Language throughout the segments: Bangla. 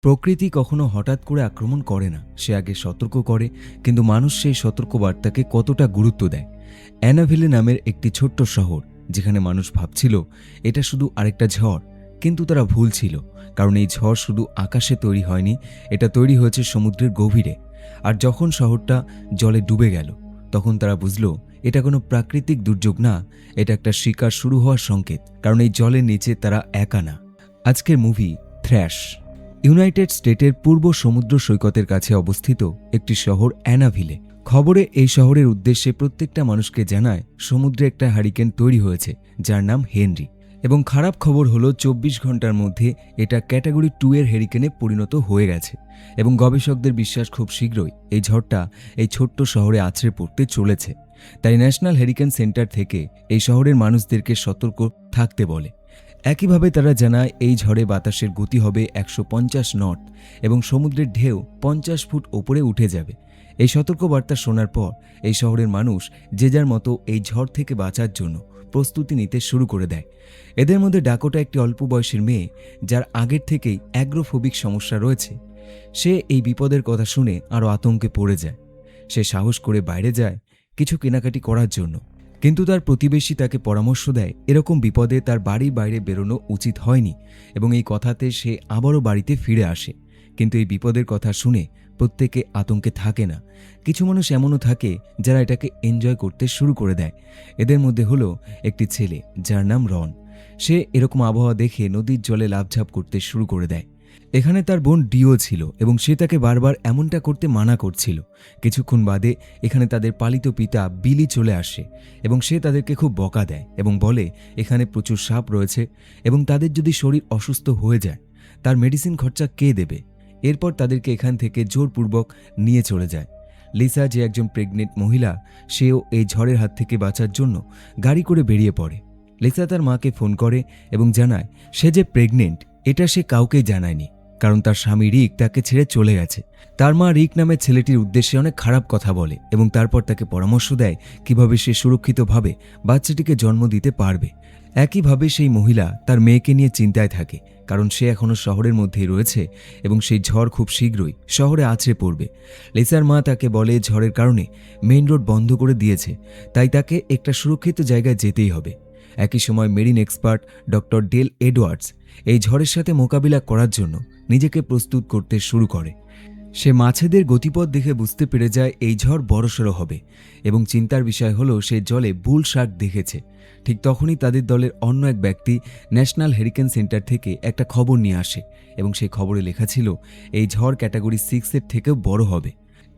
প্রকৃতি কখনো হঠাৎ করে আক্রমণ করে না, সে আগে সতর্ক করে। কিন্তু মানুষ সেই সতর্কবার্তাকে কতটা গুরুত্ব দেয়। অ্যানাভিলে নামের একটি ছোট্ট শহর, যেখানে মানুষ ভাবছিল এটা শুধু আরেকটা ঝড়, কিন্তু তারা ভুল ছিল। কারণ এই ঝড় শুধু আকাশে তৈরি হয়নি, এটা তৈরি হয়েছে সমুদ্রের গভীরে। আর যখন শহরটা জলে ডুবে গেল, তখন তারা বুঝল এটা কোনো প্রাকৃতিক দুর্যোগ না, এটা একটা শিকার শুরু হওয়ার সংকেত। কারণ এই জলের নিচে তারা একা না। আজকের মুভি থ্র্যাশ। ইউনাইটেড স্টেটের পূর্ব সমুদ্র সৈকতের কাছে অবস্থিত একটি শহর অ্যানাভিলে। খবরে এই শহরের উদ্দেশ্যে প্রত্যেকটা মানুষকে জানায় সমুদ্রে একটা হারিকেন তৈরি হয়েছে, যার নাম হেনরি। এবং খারাপ খবর হলো 24 ঘন্টার মধ্যে এটা ক্যাটাগরি 2 এর হেরিকেনে পরিণত হয়ে গেছে। এবং গবেষকদের বিশ্বাস খুব শীঘ্রই এই ঝড়টা এই ছোট্ট শহরে আছড়ে পড়তে চলেছে। তাই ন্যাশনাল হেরিকেন সেন্টার থেকে এই শহরের মানুষদেরকে সতর্ক থাকতে বলে। একইভাবে তারা জানায় এই ঝড়ে বাতাসের গতি হবে 150 নট এবং সমুদ্রের ঢেউ 50 ফুট ওপরে উঠে যাবে। এই সতর্কবার্তা শোনার পর এই শহরের মানুষ যে যার মতো এই ঝড় থেকে বাঁচার জন্য প্রস্তুতি নিতে শুরু করে দেয়। এদের মধ্যে ডাকোটা একটি অল্প বয়সের মেয়ে, যার আগের থেকেই অ্যাগ্রোফোবিক সমস্যা রয়েছে। সে এই বিপদের কথা শুনে আরও আতঙ্কে পড়ে যায়। সে সাহস করে বাইরে যায় কিছু কেনাকাটি করার জন্য, কিন্তু তার প্রতিবেশী তাকে পরামর্শ দেয় এরকম বিপদে তার বাড়ির বাইরে বেরোনো উচিত হয়নি। এবং এই কথাতে সে আবারও বাড়িতে ফিরে আসে। কিন্তু এই বিপদের কথা শুনে প্রত্যেকে আতঙ্কে থাকে না। কিছু মানুষ এমনও থাকে যারা এটাকে এনজয় করতে শুরু করে দেয়। এদের মধ্যে হলো একটি ছেলে, যার নাম রন। সে এরকম আবহাওয়া দেখে নদীর জলে লাফঝাপ করতে শুরু করে দেয়। এখানে তার বোন ডিও ছিল এবং সে তাকে বারবার এমনটা করতে মানা করছিল। কিছুক্ষণ বাদে এখানে তাদের পালিত পিতা বিলি চলে আসে এবং সে তাদেরকে খুব বকা দেয় এবং বলে এখানে প্রচুর সাপ রয়েছে এবং তাদের যদি শরীর অসুস্থ হয়ে যায় তার মেডিসিন খরচা কে দেবে। এরপর তাদেরকে এখান থেকে জোরপূর্বক নিয়ে চলে যায়। লিসা, যে একজন প্রেগনেন্ট মহিলা, সেও এই ঝড়ের হাত থেকে বাঁচার জন্য গাড়ি করে বেরিয়ে পড়ে। লিসা তার মাকে ফোন করে এবং জানায় সে যে প্রেগনেন্ট এটা সে কাউকেই জানায়নি, কারণ তার স্বামী রিক তাকে ছেড়ে চলে গেছে। তার মা রিক নামের ছেলেটির উদ্দেশ্যে অনেক খারাপ কথা বলে এবং তারপর তাকে পরামর্শ দেয় কিভাবে সে সুরক্ষিতভাবে বাচ্চাটিকে জন্ম দিতে পারবে। একইভাবে সেই মহিলা তার মেয়েকে নিয়ে চিন্তায় থাকে, কারণ সে এখনও শহরের মধ্যেই রয়েছে এবং সেই ঝড় খুব শীঘ্রই শহরে আছড়ে পড়বে। লিসার মা তাকে বলে ঝড়ের কারণে মেইন রোড বন্ধ করে দিয়েছে, তাই তাকে একটা সুরক্ষিত জায়গায় যেতেই হবে। একই সময় marine expert doctor Dale Edwards এই ঝড়ের সাথে মোকাবিলা করার জন্য নিজেকে প্রস্তুত করতে শুরু করে। সে মাছেদের গতিপথ দেখে বুঝতে পেরে যায় এই ঝড় বড়সড় হবে এবং চিন্তার বিষয় হলো সে জলে বুল শার্ক দেখেছে। ঠিক তখনই তাদের দলের অন্য এক ব্যক্তি ন্যাশনাল হেরিকেন সেন্টার থেকে একটা খবর নিয়ে আসে এবং সেই খবরে লেখা ছিল এই ঝড় ক্যাটাগরি 6 এর থেকেও বড় হবে।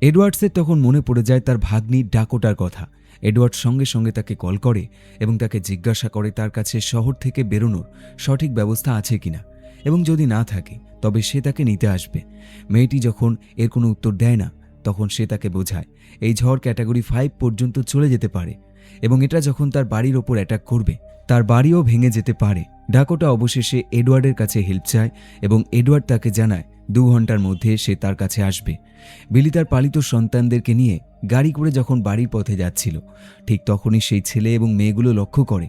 এডওয়ার্ডসের তখন মনে পড়ে যায় তার ভাগ্নি ডাকোটার কথা। এডওয়ার্ড সঙ্গে সঙ্গে তাকে কল করে এবং তাকে জিজ্ঞাসা করে তার কাছে শহর থেকে বেরোনোর সঠিক ব্যবস্থা আছে কিনা, এবং যদি না থাকে তবে সে তাকে নিতে আসবে। মেয়েটি যখন এর কোনো উত্তর দেয় না, তখন সে তাকে বোঝায় এই ঝড় ক্যাটাগরি 5 পর্যন্ত চলে যেতে পারে এবং এটা যখন তার বাড়ির ওপর অ্যাটাক করবে তার বাড়িও ভেঙে যেতে পারে। ডাকোটা অবশেষে এডওয়ার্ডের কাছে হেল্প চায় এবং এডওয়ার্ড তাকে জানায় 2 ঘন্টার মধ্যে সে তার কাছে আসবে। বিলি তার পালিত সন্তানদেরকে নিয়ে গাড়ি করে যখন বাড়ির পথে যাচ্ছিল, ঠিক তখনই সেই ছেলে এবং মেয়েগুলো লক্ষ্য করে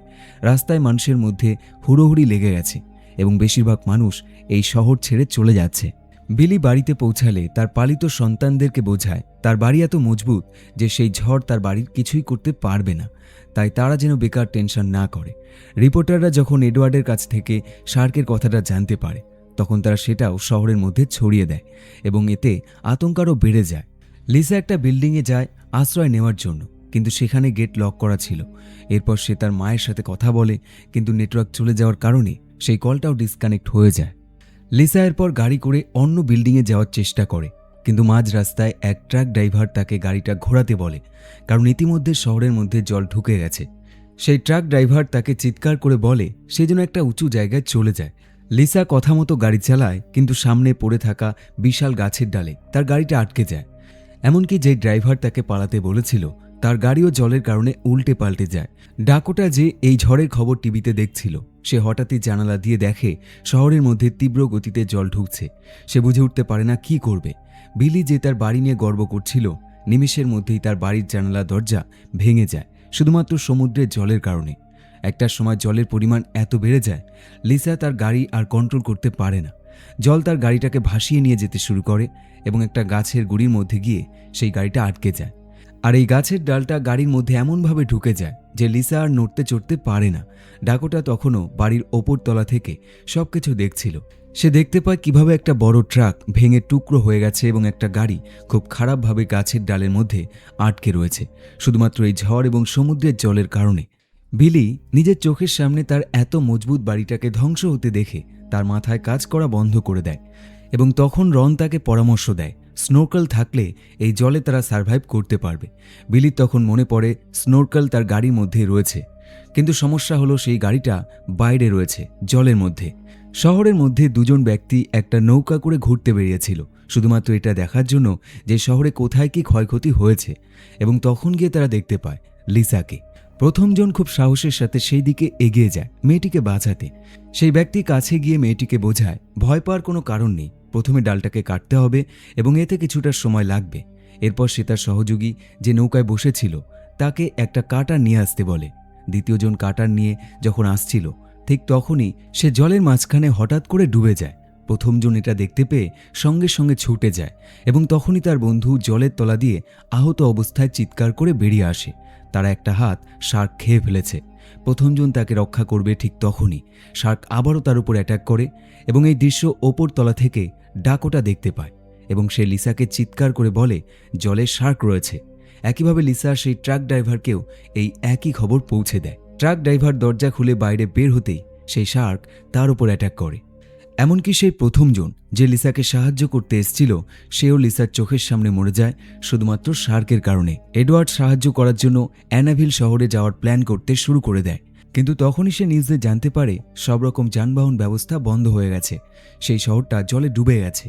রাস্তায় মানুষের মধ্যে হুড়োহুড়ি লেগে গেছে এবং বেশিরভাগ মানুষ এই শহর ছেড়ে চলে যাচ্ছে। বিলি বাড়িতে পৌঁছালে তার পালিত সন্তানদেরকে বোঝায় তার বাড়ি এত মজবুত যে সেই ঝড় তার বাড়ির কিছুই করতে পারবে না, তাই তারা যেন বেকার টেনশন না করে। রিপোর্টাররা যখন এডওয়ার্ডের কাছ থেকে শার্কের কথাটা জানতে পারে, তখন তারা সেটাও শহরের মধ্যে ছড়িয়ে দেয় এবং এতে আতঙ্ক আরও বেড়ে যায়। লিসা একটা বিল্ডিংয়ে যায় আশ্রয় নেওয়ার জন্য, কিন্তু সেখানে গেট লক করা ছিল। এরপর সে তার মায়ের সাথে কথা বলে, কিন্তু নেটওয়ার্ক চলে যাওয়ার কারণে সেই কলটাও ডিসকানেক্ট হয়ে যায়। লিসা এরপর গাড়ি করে অন্য বিল্ডিংয়ে যাওয়ার চেষ্টা করে, কিন্তু মাঝ রাস্তায় এক ট্রাক ড্রাইভার তাকে গাড়িটা ঘোরাতে বলে, কারণ ইতিমধ্যে শহরের মধ্যে জল ঢুকে গেছে। সেই ট্রাক ড্রাইভার তাকে চিৎকার করে বলে সে যেন একটা উঁচু জায়গায় চলে যায়। লিসা কথা মতো গাড়ি চালায়, কিন্তু সামনে পড়ে থাকা বিশাল গাছের ডালে তার গাড়িটা আটকে যায়। এমনকি যে ড্রাইভার তাকে পালাতে বলেছিল তার গাড়িও জলের কারণে উল্টে পাল্টে যায়। ডাকোটা যে এই ঝড়ের খবর টিভিতে দেখছিল, সে হঠাৎই জানালা দিয়ে দেখে শহরের মধ্যে তীব্র গতিতে জল ঢুকছে। সে বুঝে উঠতে পারে না কি করবে। বিলি যে তার বাড়ি নিয়ে গর্ব করছিল, নিমেষের মধ্যেই তার বাড়ির জানালা দরজা ভেঙে যায় শুধুমাত্র সমুদ্রের জলের কারণে। একটা সময় জলের পরিমাণ এত বেড়ে যায় লিসা তার গাড়ি আর কন্ট্রোল করতে পারে না। জল তার গাড়িটাকে ভাসিয়ে নিয়ে যেতে শুরু করে এবং একটা গাছের গুড়ির মধ্যে গিয়ে সেই গাড়িটা আটকে যায়। আর এই গাছের ডালটা গাড়ির মধ্যে এমনভাবে ঢুকে যায় যে লিসা আর নড়তে চড়তে পারে না। ডাকোটা তখনও বাড়ির ওপর তলা থেকে সবকিছু দেখছিল। সে দেখতে পায় কিভাবে একটা বড় ট্রাক ভেঙে টুকরো হয়ে গেছে এবং একটা গাড়ি খুব খারাপভাবে গাছের ডালের মধ্যে আটকে রয়েছে, শুধুমাত্র এই ঝড় এবং সমুদ্রের জলের কারণে। বিলি নিজের চোখের সামনে তার এত মজবুত বাড়িটাকে ধ্বংস হতে দেখে তার মাথায় কাজ করা বন্ধ করে দেয় এবং তখন রন তাকে পরামর্শ দেয় স্নোরকেল থাকলে এই জলে তারা সার্ভাইভ করতে পারবে। বিলির তখন মনে পড়ে স্নোরকেল তার গাড়ির মধ্যে রয়েছে, কিন্তু সমস্যা হলো সেই গাড়িটা বাইরে রয়েছে জলের মধ্যে। শহরের মধ্যে দুজন ব্যক্তি একটা নৌকা করে ঘুরতে বেরিয়েছিল শুধুমাত্র এটা দেখার জন্য যে শহরে কোথায় কি ক্ষয়ক্ষতি হয়েছে, এবং তখন গিয়ে তারা দেখতে পায় লিসাকে। প্রথমজন খুব সাহসের সাথে সেই দিকে এগিয়ে যায় মেয়েটিকে বাঁচাতে। সেই ব্যক্তি কাছে গিয়ে মেয়েটিকে বোঝায় ভয় পাওয়ার কোনো কারণ নেই, প্রথমে ডালটাকে কাটতে হবে এবং এতে কিছুটা সময় লাগবে। এরপর সে তার সহযোগী যে নৌকায় বসেছিল তাকে একটা কাঁটা নিয়ে আসতে বলে। দ্বিতীয়জন কাঁটার নিয়ে যখন আসছিল ঠিক তখনই সে জলের মাঝখানে হঠাৎ করে ডুবে যায়। প্রথমজন এটা দেখতে পেয়ে সঙ্গে সঙ্গে ছুটে যায় এবং তখনই তার বন্ধু জলের তলা দিয়ে আহত অবস্থায় চিৎকার করে বেরিয়ে আসে। তারা একটা হাত শার্ক খেয়ে ফেলেছে। প্রথমজন তাকে রক্ষা করবে ঠিক তখনই শার্ক আবারও তার উপর অ্যাটাক করে এবং এই দৃশ্য ওপর তলা থেকে ডাকোটা দেখতে পায় এবং সে লিসাকে চিৎকার করে বলে জলে শার্ক রয়েছে। একইভাবে লিসা সেই ট্রাক ড্রাইভারকেও এই একই খবর পৌঁছে দেয়। ট্রাক ড্রাইভার দরজা খুলে বাইরে বের হতেই সেই শার্ক তার উপর অ্যাটাক করে। এমনকি সেই প্রথমজন যে লিসাকে সাহায্য করতে এসেছিল সেও লিসার চোখের সামনে মরে যায় শুধুমাত্র শার্কের কারণে। এডওয়ার্ড সাহায্য করার জন্য অ্যানাভিল শহরে যাওয়ার প্ল্যান করতে শুরু করে দেয়, কিন্তু তখনই সে নিউজে জানতে পারে সব রকম যানবাহন ব্যবস্থা বন্ধ হয়ে গেছে, সেই শহরটা জলে ডুবে গেছে।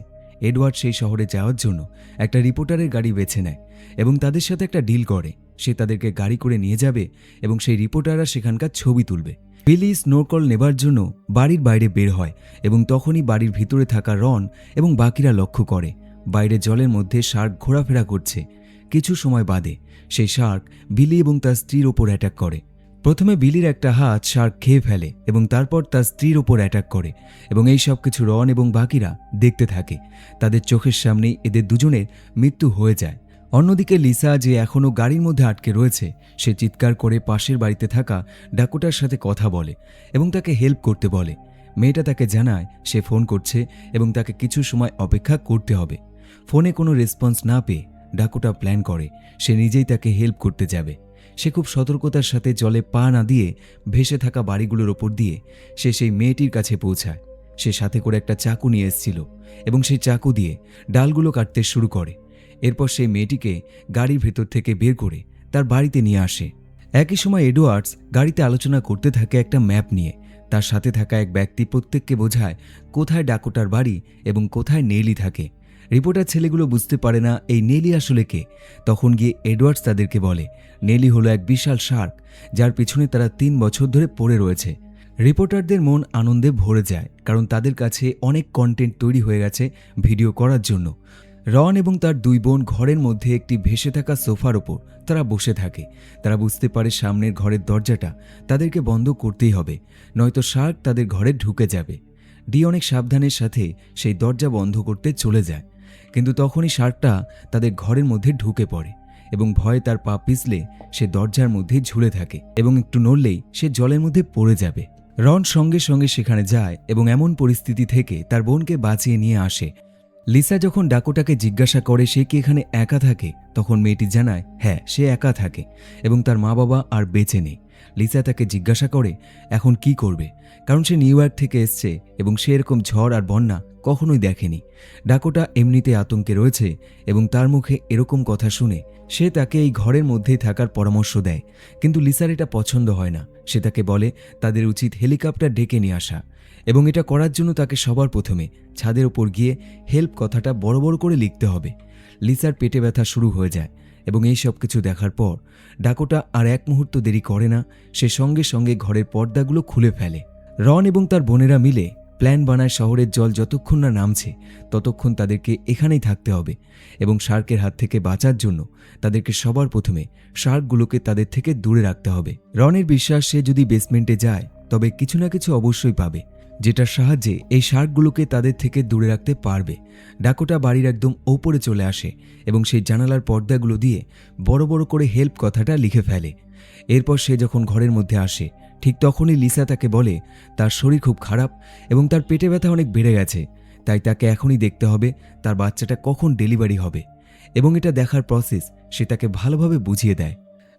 এডওয়ার্ড সেই শহরে যাওয়ার জন্য একটা রিপোর্টারের গাড়ি বেছে নেয় এবং তাদের সাথে একটা ডিল করে সে তাদেরকে গাড়ি করে নিয়ে যাবে এবং সেই রিপোর্টাররা সেখানকার ছবি তুলবে। বিলি স্নোরকল নেবার জন্য বাড়ির বাইরে বের হয় এবং তখনই বাড়ির ভিতরে থাকা রন এবং বাকিরা লক্ষ্য করে বাইরে জলের মধ্যে শার্ক ঘোরাফেরা করছে। কিছু সময় বাদে সেই শার্ক বিলি এবং তার স্ত্রীর ওপর অ্যাটাক করে। প্রথমে বিলির একটা হাত শার্ক খেয়ে ফেলে এবং তারপর তার স্ত্রীর ওপর অ্যাটাক করে এবং এই সব কিছু রন এবং বাকিরা দেখতে থাকে। তাদের চোখের সামনেই এদের দুজনের মৃত্যু হয়ে যায়। অন্যদিকে লিসা যে এখনও গাড়ির মধ্যে আটকে রয়েছে সে চিৎকার করে পাশের বাড়িতে থাকা ডাকোটার সাথে কথা বলে এবং তাকে হেল্প করতে বলে। মেয়েটা তাকে জানায় সে ফোন করছে এবং তাকে কিছু সময় অপেক্ষা করতে হবে। ফোনে কোনো রেসপন্স না পেয়ে ডাকোটা প্ল্যান করে সে নিজেই তাকে হেল্প করতে যাবে। সে খুব সতর্কতার সাথে জলে পা না দিয়ে ভেসে থাকা বাড়িগুলোর ওপর দিয়ে সে সেই মেয়েটির কাছে পৌঁছায়। সে সাথে করে একটা চাকু নিয়ে এসেছিল এবং সেই চাকু দিয়ে ডালগুলো কাটতে শুরু করে। এরপর সেই মেয়েটিকে গাড়ির ভেতর থেকে বের করে তার বাড়িতে নিয়ে আসে। একই সময় এডওয়ার্ডস গাড়িতে আলোচনা করতে থাকে একটা ম্যাপ নিয়ে। তার সাথে থাকা এক ব্যক্তি প্রত্যেককে বোঝায় কোথায় ডাকোটার বাড়ি এবং কোথায় নেলি থাকে। রিপোর্টার ছেলেগুলো বুঝতে পারে না এই নেলি আসলে কে। তখন গিয়ে এডওয়ার্ডস তাদেরকে বলে নেলি হলো এক বিশাল শার্ক যার পিছনে তারা 3 বছর ধরে পড়ে রয়েছে। রিপোর্টারদের মন আনন্দে ভরে যায় কারণ তাদের কাছে অনেক কন্টেন্ট তৈরি হয়ে গেছে ভিডিও করার জন্য। রন এবং তার 2 বোন ঘরের মধ্যে একটি ভেসে থাকা সোফার ওপর তারা বসে থাকে। তারা বুঝতে পারে সামনের ঘরের দরজাটা তাদেরকে বন্ধ করতেই হবে, নয়তো শার্ক তাদের ঘরে ঢুকে যাবে। ডি অনেক সাবধানের সাথে সেই দরজা বন্ধ করতে চলে যায়, কিন্তু তখনই শার্কটা তাদের ঘরের মধ্যে ঢুকে পড়ে এবং ভয়ে তার পা পিছলে সে দরজার মধ্যে ঝুলে থাকে এবং একটু নড়লেই সে জলের মধ্যে পড়ে যাবে। রন সঙ্গে সঙ্গে সেখানে যায় এবং এমন পরিস্থিতি থেকে তার বোনকে বাঁচিয়ে নিয়ে আসে। লিসা যখন ডাকোটাকে জিজ্ঞাসা করে সে কি এখানে একা থাকে, তখন মেয়েটি জানায় হ্যাঁ সে একা থাকে এবং তার মা বাবা আর বেঁচে নেই। লিসা তাকে জিজ্ঞাসা করে এখন কি করবে, কারণ সে নিউ ইয়র্ক থেকে এসছে এবং সে এরকম ঝড় আর বন্যা কখনোই দেখেনি। ডাকোটা এমনিতে আতঙ্কে রয়েছে এবং তার মুখে এরকম কথা শুনে সে তাকে এই ঘরের মধ্যেই থাকার পরামর্শ দেয়, কিন্তু লিসার এটা পছন্দ হয় না। সে তাকে বলে তাদের উচিত হেলিকপ্টার ডেকে নিয়ে আসা এবং এটা করার জন্য তাকে সবার প্রথমে ছাদের ওপর গিয়ে হেল্প কথাটা বড় বড় করে লিখতে হবে। লিসার পেটে ব্যথা শুরু হয়ে যায় এবং এই সব কিছু দেখার পর ডাকোটা আর এক মুহূর্ত দেরি করে না, সে সঙ্গে সঙ্গে ঘরের পর্দাগুলো খুলে ফেলে। রন এবং তার বোনেরা মিলে প্ল্যান বানায় শহরের জল যতক্ষণ না নামছে ততক্ষণ তাদেরকে এখানেই থাকতে হবে এবং শার্কের হাত থেকে বাঁচার জন্য তাদেরকে সবার প্রথমে শার্কগুলোকে তাদের থেকে দূরে রাখতে হবে। রনের বিশ্বাস সে যদি বেসমেন্টে যায় তবে কিছু না কিছু অবশ্যই পাবে, যেটার সাহায্যে এই শার্কগুলোকে তাদের থেকে দূরে রাখতে পারবে। ডাকোটা বাড়ির একদম ওপরে চলে আসে এবং সেই জানালার পর্দাগুলো দিয়ে বড় বড় করে হেল্প কথাটা লিখে ফেলে। এরপর সে যখন ঘরের মধ্যে আসে ঠিক তখনই লিসা তাকে বলে তার শরীর খুব খারাপ এবং তার পেটে ব্যথা অনেক বেড়ে গেছে, তাই তাকে এখনই দেখতে হবে তার বাচ্চাটা কখন ডেলিভারি হবে এবং এটা দেখার প্রসেস সে তাকে ভালোভাবে বুঝিয়ে দেয়।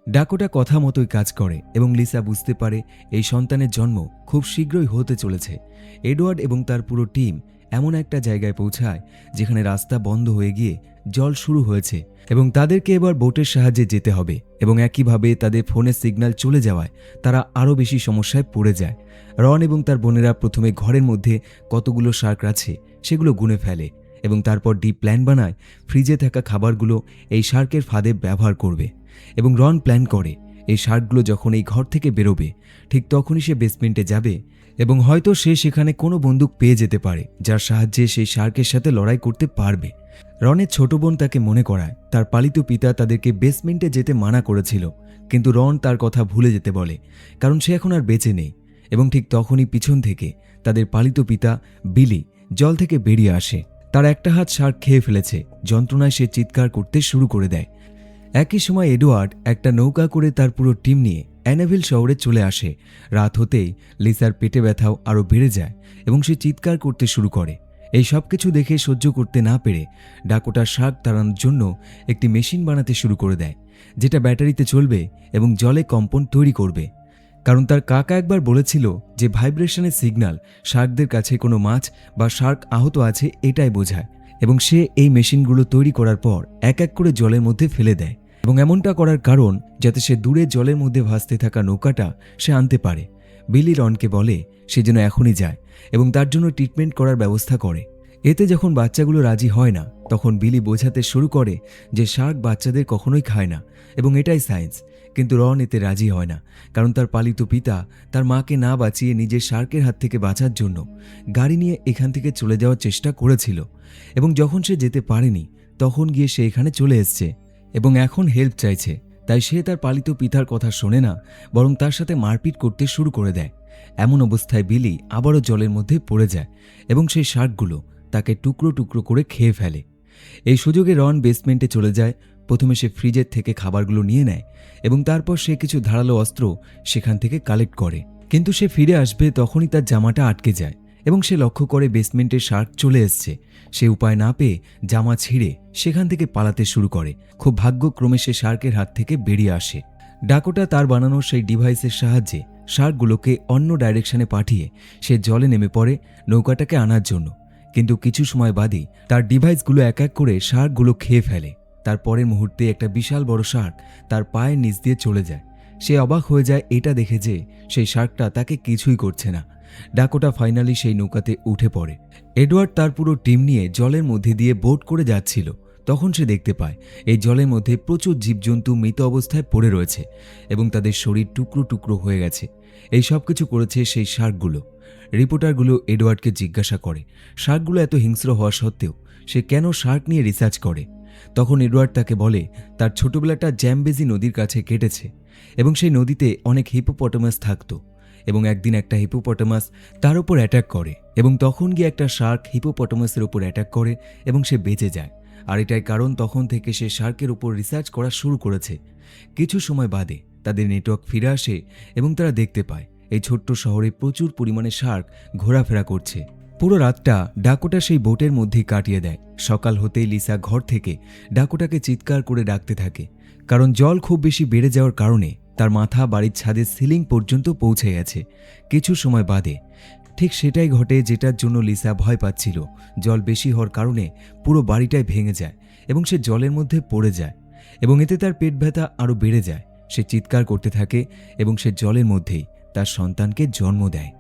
ডাকোটা কথা মতোই কাজ করে এবং লিসা বুঝতে পারে এই সন্তানের জন্ম খুব শীঘ্রই হতে চলেছে। এডওয়ার্ড এবং তার পুরো টিম এমন একটা জায়গায় পৌঁছায় যেখানে রাস্তা বন্ধ হয়ে গিয়ে জল শুরু হয়েছে এবং তাদেরকে এবার বোটের সাহায্যে যেতে হবে এবং একইভাবে তাদের ফোনের সিগন্যাল চলে যাওয়ায় তারা আরও বেশি সমস্যায় পড়ে যায়। রন এবং তার বোনেরা প্রথমে ঘরের মধ্যে কতগুলো শার্ক আছে সেগুলো গুনে ফেলে এবং তারপর ডিপ প্ল্যান বানায় ফ্রিজে থাকা খাবারগুলো এই শার্কের ফাঁদে ব্যবহার করবে। এবং রন প্ল্যান করে এই শার্কগুলো যখন এই ঘর থেকে বেরোবে ঠিক তখনই সে বেসমেন্টে যাবে এবং হয়তো সে সেখানে কোনো বন্দুক পেয়ে যেতে পারে যার সাহায্যে সেই শার্কের সাথে লড়াই করতে পারবে। রনের ছোট বোন তাকে মনে করায় তার পালিত পিতা তাদেরকে বেসমেন্টে যেতে মানা করেছিল, কিন্তু রন তার কথা ভুলে যেতে বলে কারণ সে এখন আর বেঁচে নেই। এবং ঠিক তখনই পিছন থেকে তাদের পালিত পিতা বিলি জল থেকে বেরিয়ে আসে। তার একটা হাত শার্ক খেয়ে ফেলেছে। যন্ত্রণায় সে চিৎকার করতে শুরু করে দেয়। একই সময় এডওয়ার্ড একটা নৌকা করে তার পুরো টিম নিয়ে অ্যানাভিল শহরে চলে আসে। রাত হতেই লিসার পেটে ব্যথাও আরও বেড়ে যায় এবং সে চিৎকার করতে শুরু করে। এই সব কিছু দেখে সহ্য করতে না পেরে ডাকোটা শার্ক তাড়ানোর জন্য একটি মেশিন বানাতে শুরু করে দেয় যেটা ব্যাটারিতে চলবে এবং জলে কম্পন তৈরি করবে। কারণ তার কাকা একবার বলেছিল যে ভাইব্রেশনের সিগন্যাল শার্কদের কাছে কোনো মাছ বা শার্ক আহত আছে এটাই বোঝায়। এবং সে এই মেশিনগুলো তৈরি করার পর এক এক করে জলের মধ্যে ফেলে দেয় এবং এমনটা করার কারণ যাতে সে দূরে জলের মধ্যে ভাসতে থাকা নৌকাটা সে আনতে পারে। বিলি রনকে বলে সে যেন এখনই যায় এবং তার জন্য ট্রিটমেন্ট করার ব্যবস্থা করে। এতে যখন বাচ্চাগুলো রাজি হয় না তখন বিলি বোঝাতে শুরু করে যে শার্ক বাচ্চাদের কখনোই খায় না এবং এটাই সায়েন্স। কিন্তু রন এতে রাজি হয় না কারণ তার পালিত পিতা তার মাকে না বাঁচিয়ে নিজের শার্কের হাত থেকে বাঁচার জন্য গাড়ি নিয়ে এখান থেকে চলে যাওয়ার চেষ্টা করেছিল এবং যখন সে যেতে পারেনি তখন গিয়ে সে এখানে চলে এসছে এবং এখন হেল্প চাইছে। তাই সে তার পালিত পিতার কথা শোনে না, বরং তার সাথে মারপিট করতে শুরু করে দেয়। এমন অবস্থায় বিলি আবারও জলের মধ্যে পড়ে যায় এবং সেই শার্কগুলো তাকে টুকরো টুকরো করে খেয়ে ফেলে। এই সুযোগে রন বেসমেন্টে চলে যায়। প্রথমে সে ফ্রিজের থেকে খাবারগুলো নিয়ে নেয় এবং তারপর সে কিছু ধারালো অস্ত্র সেখান থেকে কালেক্ট করে। কিন্তু সে ফিরে আসবে তখনই তার জামাটা আটকে যায় এবং সে লক্ষ্য করে বেসমেন্টে শার্ক চলে এসছে। সে উপায় না পেয়ে জামা ছিঁড়ে সেখান থেকে পালাতে শুরু করে। খুব ভাগ্যক্রমে সে শার্কের হাত থেকে বেরিয়ে আসে। ডাকোটা তার বানানো সেই ডিভাইসের সাহায্যে শার্কগুলোকে অন্য ডাইরেকশনে পাঠিয়ে সে জলে নেমে পড়ে নৌকাটাকে আনার জন্য। কিন্তু কিছু সময় বাদেই তার ডিভাইসগুলো এক এক করে শার্কগুলো খেয়ে ফেলে। তার পরের মুহূর্তে একটা বিশাল বড় শার্ক তার পায়ের নিচ দিয়ে চলে যায়। সে অবাক হয়ে যায় এটা দেখে যে সেই শার্কটা তাকে কিছুই করছে না। ডাকোটা ফাইনালি সেই নৌকাতে উঠে পড়ে। এডওয়ার্ড তার পুরো টিম নিয়ে জলের মধ্যে দিয়ে বোট করে যাচ্ছিল। তখন সে দেখতে পায় এই জলের মধ্যে প্রচুর জীবজন্তু মৃত অবস্থায় পড়ে রয়েছে এবং তাদের শরীর টুকরো টুকরো হয়ে গেছে। এই সব কিছু করেছে সেই শার্কগুলো। রিপোর্টারগুলো এডওয়ার্ডকে জিজ্ঞাসা করে শার্কগুলো এত হিংস্র হওয়া সত্ত্বেও সে কেন শার্ক নিয়ে রিসার্চ করে। তখন এডওয়ার্ড তাকে বলে তার ছোটবেলাটা জ্যাম্বেজি নদীর কাছে কেটেছে এবং সেই নদীতে অনেক হিপোপটেমাস থাকতো এবং একদিন একটা হিপোপটেমাস তার উপর অ্যাটাক করে এবং তখন গিয়ে একটা শার্ক হিপোপটেমাসের উপর অ্যাটাক করে এবং সে বেঁচে যায়। আর এটাই কারণ তখন থেকে সে শার্কের উপর রিসার্চ করা শুরু করেছে। কিছু সময় বাদে তাদের নেটওয়ার্ক ফিরে আসে এবং তারা দেখতে পায় এই ছোট্ট শহরে প্রচুর পরিমাণে শার্ক ঘোরাফেরা করছে। পুরো রাতটা ডাকোটা সেই বোটের মধ্যেই কাটিয়ে দেয়। সকাল হতেই লিসা ঘর থেকে ডাকোটাকে চিৎকার করে ডাকতে থাকে কারণ জল খুব বেশি বেড়ে যাওয়ার কারণে তার মাথা বাড়ির ছাদের সিলিং পর্যন্ত পৌঁছে গেছে। কিছু সময় বাদে ঠিক সেটাই ঘটে যেটার জন্য লিসা ভয় পাচ্ছিল। জল বেশি হওয়ার কারণে পুরো বাড়িটাই ভেঙে যায় এবং সে জলের মধ্যে পড়ে যায় এবং এতে তার পেট ব্যথা আরও বেড়ে যায়। সে চিৎকার করতে থাকে এবং সে জলের মধ্যেই তার সন্তানকে জন্ম দেয়।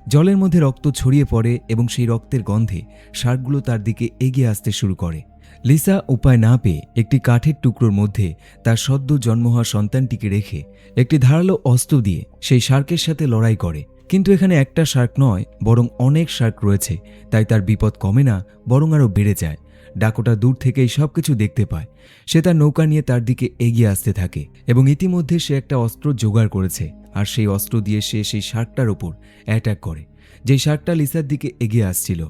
জলের মধ্যে রক্ত ছড়িয়ে পড়ে এবং সেই রক্তের গন্ধে শার্কগুলো তার দিকে এগিয়ে আসতে শুরু করে। লিসা উপায় না পেয়ে একটি কাঠের টুকরোর মধ্যে তার সদ্য জন্ম হওয়া সন্তানটিকে রেখে একটি ধারালো অস্ত্র দিয়ে সেই শার্কের সাথে লড়াই করে। কিন্তু এখানে একটা শার্ক নয় বরং অনেক শার্ক রয়েছে, তাই তার বিপদ কমে না বরং আরও বেড়ে যায়। ডাকোটা দূর থেকেই সবকিছু দেখতে পায়। সে তার নৌকা নিয়ে তার দিকে এগিয়ে আসতে থাকে এবং ইতিমধ্যে সে একটা অস্ত্র জোগাড় করেছে আর সেই অস্ত্র দিয়ে সে সেই শার্কটার ওপর অ্যাটাক করে। যেই শার্কটা লিসার দিকে এগিয়ে আসছিল।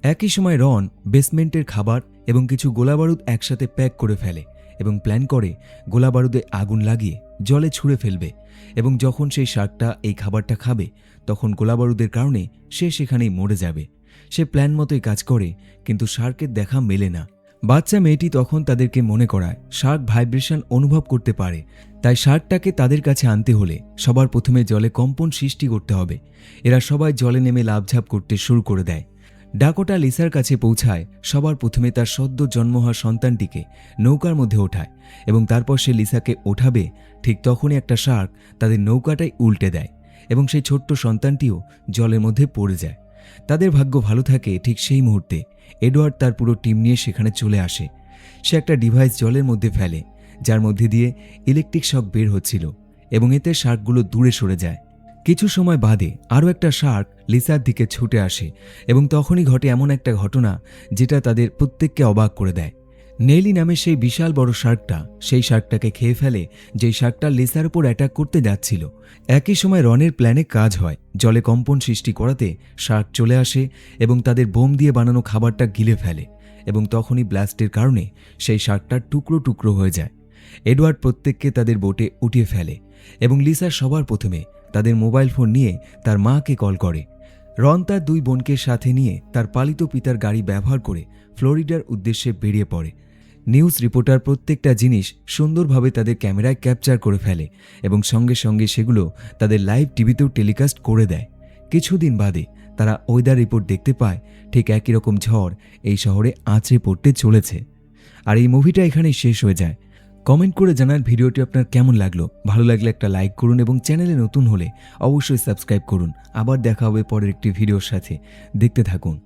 একই সময় রন বেসমেন্টের খাবার এবং কিছু গোলাবারুদ একসাথে প্যাক করে ফেলে এবং প্ল্যান করে গোলাবারুদে আগুন লাগিয়ে জলে ছুঁড়ে ফেলবে, এবং যখন সেই শার্কটা এই খাবারটা খাবে তখন গোলাবারুদের কারণে সে সেখানেই মরে যাবে। সে প্ল্যান মতোই কাজ করে, কিন্তু শার্কের দেখা মেলে না। বাচ্চা মেয়েটি তখন তাদেরকে মনে করায় শার্ক ভাইব্রেশন অনুভব করতে পারে, তাই শার্কটাকে তাদের কাছে আনতে হলে সবার প্রথমে জলে কম্পন সৃষ্টি করতে হবে। এরা সবাই জলে নেমে লাফঝাপ করতে শুরু করে দেয়। ডাকোটা লিসার কাছে পৌঁছায় সবার প্রথমে তার সদ্য জন্ম হওয়া সন্তানটিকে নৌকার মধ্যে ওঠায়, এবং তারপর সে লিসাকে ওঠাবে ঠিক তখনই একটা শার্ক তাদের নৌকাটাই উল্টে দেয় এবং সেই ছোট্ট সন্তানটিও জলের মধ্যে পড়ে যায়। তাদের ভাগ্য ভালো থাকে ঠিক সেই মুহূর্তে এডওয়ার্ড তার পুরো টিম নিয়ে সেখানে চলে আসে। সে একটা ডিভাইস জলের মধ্যে ফেলে যার মধ্যে দিয়ে ইলেকট্রিক শক বের হচ্ছিল, এবং এতে শার্কগুলো দূরে সরে যায়। কিছু সময় বাদে আরও একটা শার্ক লিসার দিকে ছুটে আসে, এবং তখনই ঘটে এমন একটা ঘটনা যেটা তাদের প্রত্যেককে অবাক করে দেয়। নেলি নামে সেই বিশাল বড় শার্কটা সেই শার্কটাকে খেয়ে ফেলে, যেই শার্কটা লিসার উপর অ্যাটাক করতে যাচ্ছিল। একই সময় রনের প্ল্যানে কাজ হয়। জলে কম্পন সৃষ্টি করাতে শার্ক চলে আসে এবং তাদের বোম দিয়ে বানানো খাবারটা গিলে ফেলে, এবং তখনই ব্লাস্টের কারণে সেই শার্কটা টুকরো টুকরো হয়ে যায়। এডওয়ার্ড প্রত্যেককে তাদের বোটে উঠিয়ে ফেলে, এবং লিসা সবার প্রথমে তাদের মোবাইল ফোন নিয়ে তার মাকে কল করে। রন তার দুই বোনকে সাথে নিয়ে তার পালিত পিতার গাড়ি ব্যবহার করে ফ্লোরিডার উদ্দেশ্যে বেরিয়ে পড়ে। নিউজ রিপোর্টার প্রত্যেকটা জিনিস সুন্দরভাবে তাদের ক্যামেরায় ক্যাপচার করে ফেলে, এবং সঙ্গে সঙ্গে সেগুলো তাদের লাইভ টিভিতেও টেলিকাস্ট করে দেয়। কিছুদিন বাদে তারা ওয়েদার রিপোর্ট দেখতে পায় ঠিক একই রকম ঝড় এই শহরে আঁচড়ে পড়তে চলেছে। আর এই মুভিটা এখানেই শেষ হয়ে যায়। কমেন্ট করে জানান ভিডিওটি আপনার কেমন লাগলো। ভালো লাগলে একটা লাইক করুন, এবং চ্যানেলে নতুন হলে অবশ্যই সাবস্ক্রাইব করুন। আবার দেখা হবে পরের একটি ভিডিওর সাথে। দেখতে থাকুন।